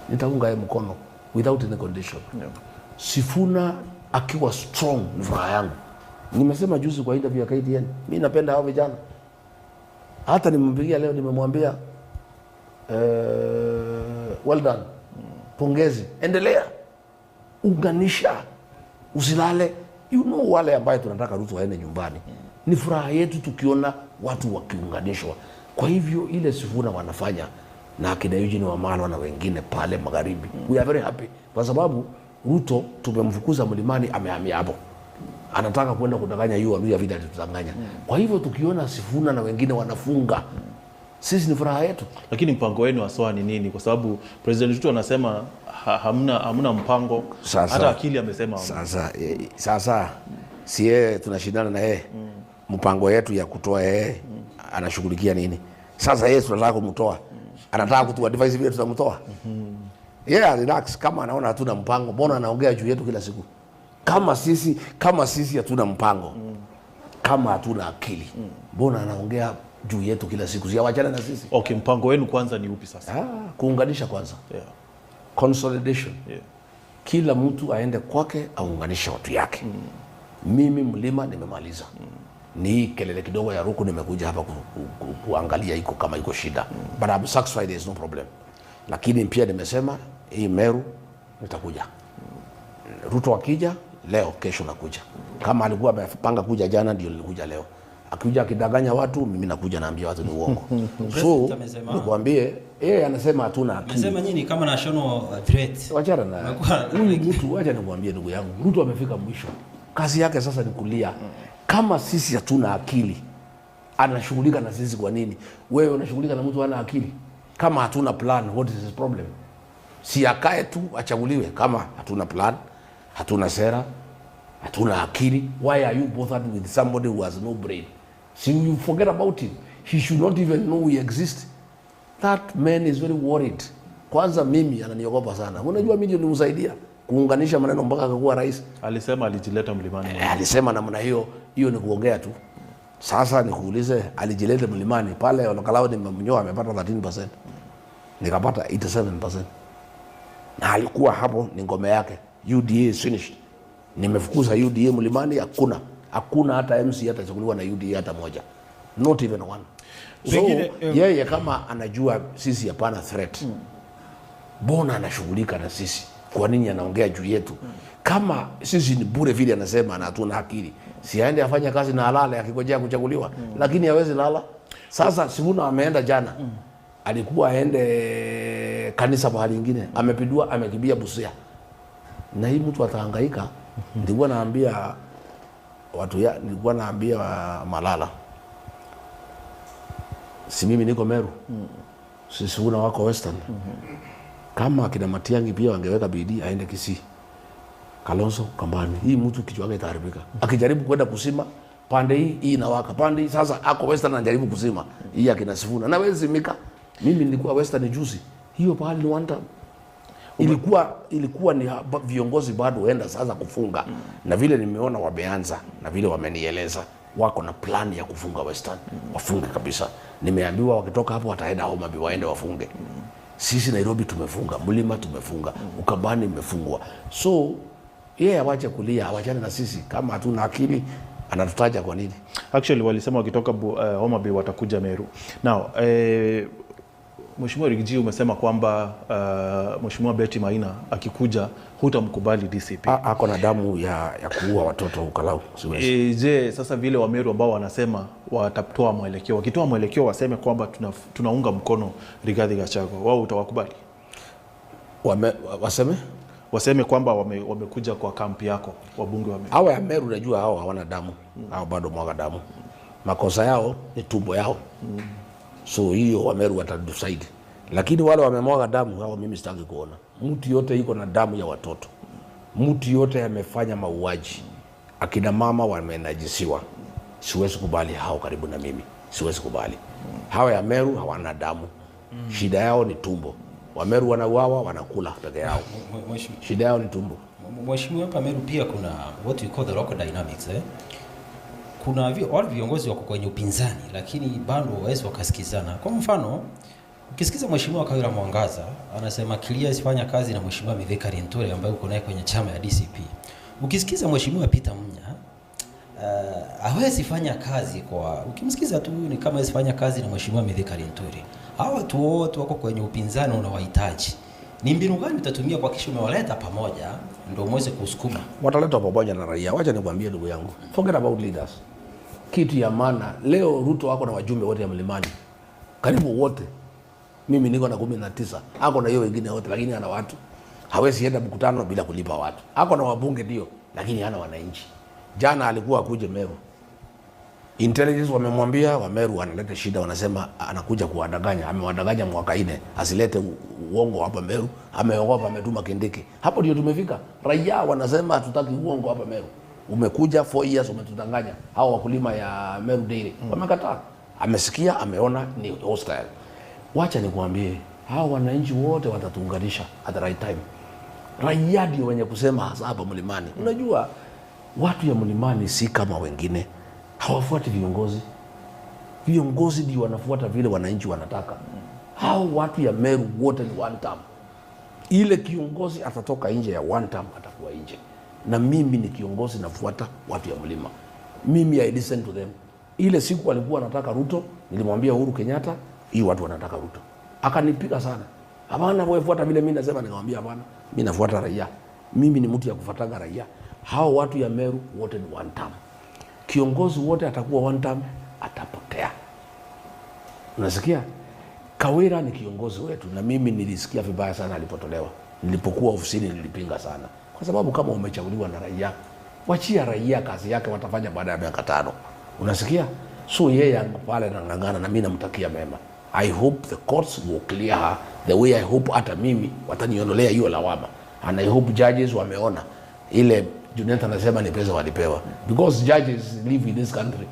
nitaunga yeye mkono without any condition. Sifuna akiwa strong ni furaha yangu. Nimesema juzi kwa interview ya KTN, mimi napenda hao vijana. Hata nimempigia leo nimemwambia well done. Pongezi. Endelea. Unganisha. Usilale. You know wale ambaye tunataka Ruto waende nyumbani. Ni furaha yetu tukiona watu wakiunganishwa. Kwa hivyo ile Sifuna wanafanya na akina Eugene Wamalwa na wengine pale magharibi. We are very happy. Kwa sababu Ruto tumemfukuza mlimani amehamia hapo. Anataka kwenda kudanganya hiyo vile tutanganya. Kwa hivyo tukiona Sifuna na wengine wanafunga, sisi ni furaha yetu. Lakini mpango wenu haswa ni nini? Kwa sababu President Ruto anasema hamna mpango. Sasa, hata akili amesema. Sasa si yeye tunashindana na yeye. Mpango yetu ya kutoa yeye anashughulikia nini? Sasa yeye tunataka kumtoa. Anataka kutu advise vile tutamtoa. Relax, kama anaona hatuna mpango, mbona anaongea juu yetu kila siku? Kama sisi hatuna mpango. Kama hatuna akili. Mbona anaongea juu yetu kila siku? Siawachana na sisi. Okay, mpango wenu kwanza ni upi sasa? Kuunganisha kwanza. Consolidation. Kila mtu aende kwake aunganishe watu yake. Mimi mlima nimemaliza. Ni kelele kidogo ya Ruku nimekuja hapa kuangalia iko kama iko shida. But I'm satisfied, there is no problem. Lakini pia nimesema hii Meru nitakuja. Ruto akija leo, kesho nakuja. Kama alikuwa amepanga kuja jana, ndio nilikuja leo. Akija akidanganya watu, mimi nakuja naambia watu ni uongo. So nikwambie yeye anasema hatuna akili. Anasema nyinyi kama national threat. Wachana na huyu mtu, acha nikwambie ndugu yangu. Ruto amefika mwisho. Kazi yake sasa ni kulia. Kama sisi hatuna akili, anashughulika na sisi kwa nini? Wewe unashughulika na mtu hana akili? Kama hatuna plan, what is his problem? Si akae tu achaguliwe kama hatuna plan, hatuna sera, hatuna akili. Why are you bothered with somebody who has no brain? See, you forget about him. He should not even know we exist. That man is very worried. Kwanza mimi ananiogopa sana. Unajua mimi ndio nimsaidia kuunganisha maneno mpaka akakuwa rais. Alisema alijileta mlimani. Alisema namna hiyo ni kuongea tu. Sasa nikuulize, alijileta mlimani pale Olokalao ni Mnyoa amepata 13%. Nikapata 87%. Na alikuwa hapo ni ngome yake. UDA is finished. Nimefukuza UDA mlimani, hakuna hata MC hata chaguliwa na UDA hata moja. Not even one. So yeye kama anajua sisi hapana threat. Bona anashughulika na sisi. Kwa nini anaongea juu yetu? Kama sisi ni bure vile anasema na hatuna akili. Si aende afanye kazi na halale akingojea kuchaguliwa. Lakini hawezi lala. Sasa Sifuna ameenda jana. Alikuwa aende kanisa mahali nyingine. Amepindua, amekimbia Busia. Na hii mtu atahangaika. Nilikuwa naambia watu nilikuwa naambia Malala. Si mimi niko Meru. Sisi wako Western. Kama kina Matiang'i pia wangeweka bidii aende Kisii, Kalonzo, Kambani, hii mtu kichwa chake itaharibika. Akijaribu kwenda kusima pande hii inawaka, pande hii sasa ako Western anajaribu kusima hii akina Sifuna na wezi mika. Mimi nilikuwa Western juzi, hiyo pahali ni wanda ilikuwa ni viongozi bado waenda sasa kufunga. Na vile nimeona wameanza na vile wamenieleza wako na plan ya kufunga Western, wafunge kabisa. Nimeambiwa wakitoka hapo wataenda Homa Bay waende wafunge. Sisi Nairobi tumefunga, Mlima tumefunga, Ukambani imefungwa. So yeye awache kulia, awachane na sisi. Kama hatuna akili anatutaja kwa nini? Actually walisema wakitoka Homa Bay watakuja Meru. Now Mheshimiwa Rigiji umesema kwamba Mheshimiwa Betty Maina akikuja hutamkubali DCP. Ako na damu ya kuua watoto Ukalau. Je, sasa vile Wameru ambao wanasema watatoa mwelekeo, wakitoa mwelekeo waseme kwamba tunaunga mkono Rigathi Gachagua, wao utawakubali? Waseme kwamba wamekuja kwa kampi yako wabunge wa Meru. Hao ya Meru unajua hao hawana damu. Hao bado mwaga damu. Makosa yao ni tumbo yao. So hiyo Wameru watadecide. Lakini wale wamemwaga damu hao mimi sitaki kuona. Mtu yote iko na damu ya watoto. Mtu yote amefanya mauaji. Akina mama wamenajisiwa. Siwezi kubali hao karibu na mimi. Siwezi kubali. Hao ya Meru hawana damu. Shida yao ni tumbo. Wameru wanauawa wanakula peke yao. Shida yao ni tumbo. Mheshimiwa, hapa Meru pia kuna what we call the local dynamics Kuna wale viongozi wako kwenye upinzani lakini bado hawawezi wakasikizana. Kwa mfano Ukisikiza Mheshimiwa Kawira Mwangaza anasema clear isifanya kazi na Mheshimiwa Mithika Linturi ambaye uko naye kwenye chama ya DCP. Ukisikiza Mheshimiwa Peter Munya hawezi fanya kazi ukimsikiza tu ni kama hawezi fanya kazi na Mheshimiwa Mithika Linturi. Hao watu wote wako kwenye upinzani unawahitaji. Ni mbinu gani utatumia kwa kisha umewaleta pamoja ndio muweze kusukuma? Wataletwa pamoja na raia. Wacha nikwambie ndugu yangu. Forget about leaders. Kitu ya maana leo Ruto wako na wajumbe wote ya Mlimani. Karibu wote. Mimi niko na 19. Ako na hiyo wengine wote lakini ana watu. Hawezi enda mkutano bila kulipa watu. Ako na wabunge ndio lakini hana wananchi. Jana alikuwa akuje Meru. Intelligence wamemwambia Wameru analeta shida, wanasema anakuja kuwadanganya. Amewadanganya mwaka 4 asilete uongo hapa Meru. Ameogopa, ametuma Kindiki. Hapo ndio tumefika. Raia wanasema hatutaki uongo hapa Meru. Umekuja 4 years umetudanganya. Hao wakulima ya Meru Dairy wamekataa. Amesikia, ameona ni hostile. Wacha nikwambie, hao wananchi wote watatuunganisha at the right time. Raia ndio wenye kusema hasa hapa Mlimani. Unajua watu ya Mlimani si kama wengine. Hawafuati viongozi. Viongozi ndio wanafuata vile wananchi wanataka. Hao watu ya Meru wote ni one term. Ile kiongozi atatoka nje ya one term atakuwa nje. Na mimi ni kiongozi nafuata watu ya Mlima. Mimi I listen to them. Ile siku alikuwa anataka Ruto, nilimwambia Uhuru Kenyatta, hii watu wanataka Ruto. Akanipiga sana. Hapana wewe fuata vile mimi nasema, nikamwambia hapana. Mimi nafuata raia. Mimi ni mtu ya kufuatanga raia. Hao watu ya Meru wote ni one term. Kiongozi wote atakuwa one term, atapotea. Unasikia? Kawira ni kiongozi wetu na mimi nilisikia vibaya sana alipotolewa. Nilipokuwa ofisini nilipinga sana. Kwa sababu kama umechaguliwa na raia, wachia raia kazi yake watafanya baada ya miaka 5. Unasikia? So yeye pale anang'ang'ana na mimi namtakia mema. I hope the courts will clear her the way I hope hata mimi wataniondolea hiyo lawama. And I hope judges wameona ile Junet anasema ni pesa walipewa. Because judges live in this country.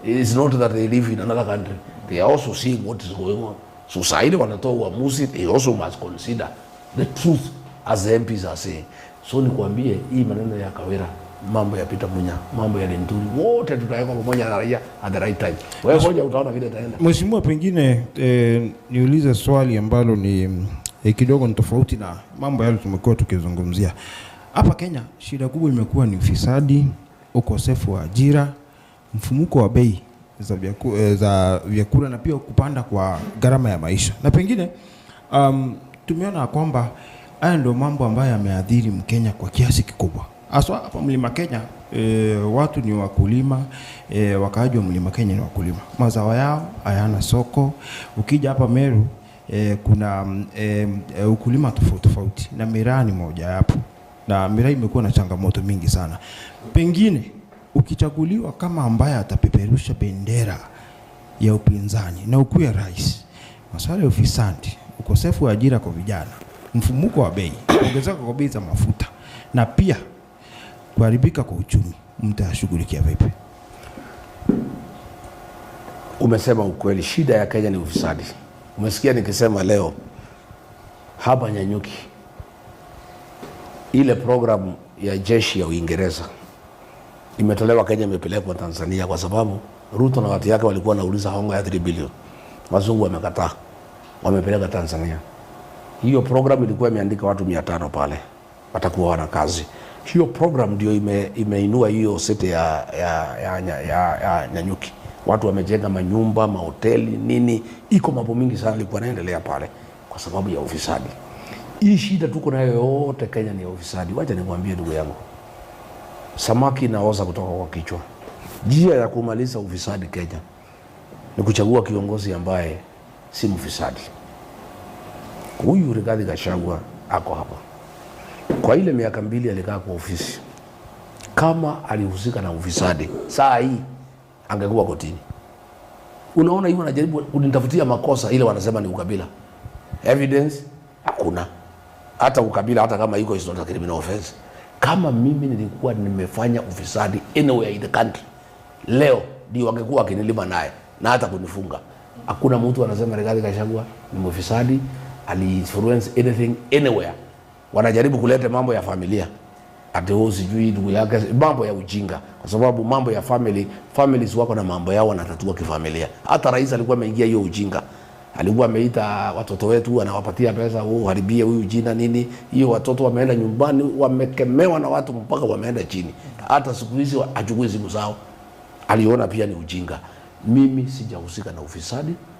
It is not that they live in another country. They are also seeing what is going on. So saidi wanatoa uamuzi, they also must consider the truth as the MPs are saying. So nikwambie hii maneno ya Kawira, mambo ya Peter Munya, mambo ya Linturi, wote tutaweka pamoja na raia at the right time. Wewe ngoja utaona vile itaenda. Mheshimiwa, pengine niulize swali ambalo ni kidogo ni tofauti na mambo yale tumekuwa tukizungumzia. Hapa Kenya shida kubwa imekuwa ni ufisadi, ukosefu wa ajira, mfumuko wa bei za vyakula na pia kupanda kwa gharama ya maisha. Na pengine tumeona kwamba haya ndio mambo ambayo yameathiri Mkenya kwa kiasi kikubwa. Haswa hapa Mlima Kenya watu ni wakulima, wakaaji wa Mlima Kenya ni wakulima. Mazao yao hayana soko. Ukija hapa Meru kuna ukulima tofauti na miraa ni moja hapo. Na miraa imekuwa na changamoto mingi sana. Pengine ukichaguliwa kama ambaye atapeperusha bendera ya upinzani na ukuwe rais, masuala ya ufisadi, ukosefu wa ajira kwa vijana, mfumuko wa bei, ongezeko kwa bei za mafuta na pia kuharibika kwa uchumi, mtashughulikia vipi? Umesema ukweli, shida ya Kenya ni ufisadi. Umesikia nikisema leo hapa Nyanyuki ile programu ya jeshi ya Uingereza imetolewa Kenya, imepelekwa Tanzania kwa sababu Ruto na watu yake walikuwa wanauliza hongo ya 3 bilioni. Wazungu wamekataa. Wamepeleka Tanzania. Hiyo programu ilikuwa imeandika watu 500 pale. Watakuwa wana kazi. Hiyo programu ndio imeinua hiyo city ya Nyanyuki. Watu wamejenga manyumba, mahoteli, nini. Iko mambo mingi sana ilikuwa inaendelea pale kwa sababu ya ufisadi. Hii shida tuko nayo yote Kenya ni ya ufisadi. Wacha nikwambie ndugu yangu. Samaki inaoza kutoka kwa kichwa. Njia ya kumaliza ufisadi Kenya ni kuchagua kiongozi ambaye si mfisadi. Huyu Rigathi Gachagua ako hapa. Kwa ile miaka 2 alikaa kwa ofisi. Kama alihusika na ufisadi, saa hii angekuwa kotini. Unaona hiyo anajaribu kunitafutia makosa ile wanasema ni ukabila. Evidence hakuna. Hata ukabila hata kama iko is not a criminal offense. Kama mimi nilikuwa nimefanya ufisadi anywhere in the country, leo ndio wangekuwa akinilima naye na hata kunifunga. Hakuna mtu anasema Rigathi Gachagua ni mfisadi, ali-influence anything anywhere. Wanajaribu kuleta mambo ya familia. Ati wao sijui ndugu yake, mambo ya ujinga. Kwa sababu mambo ya families wako na mambo yao wanatatua kifamilia. Hata rais alikuwa ameingia hiyo ujinga. Alikuwa ameita watoto wetu, anawapatia pesa, uharibie huyu jina nini. Hiyo watoto wameenda nyumbani, wamekemewa na watu mpaka wameenda chini. Hata siku hizi achukue simu zao. Aliona pia ni ujinga. Mimi sijahusika na ufisadi,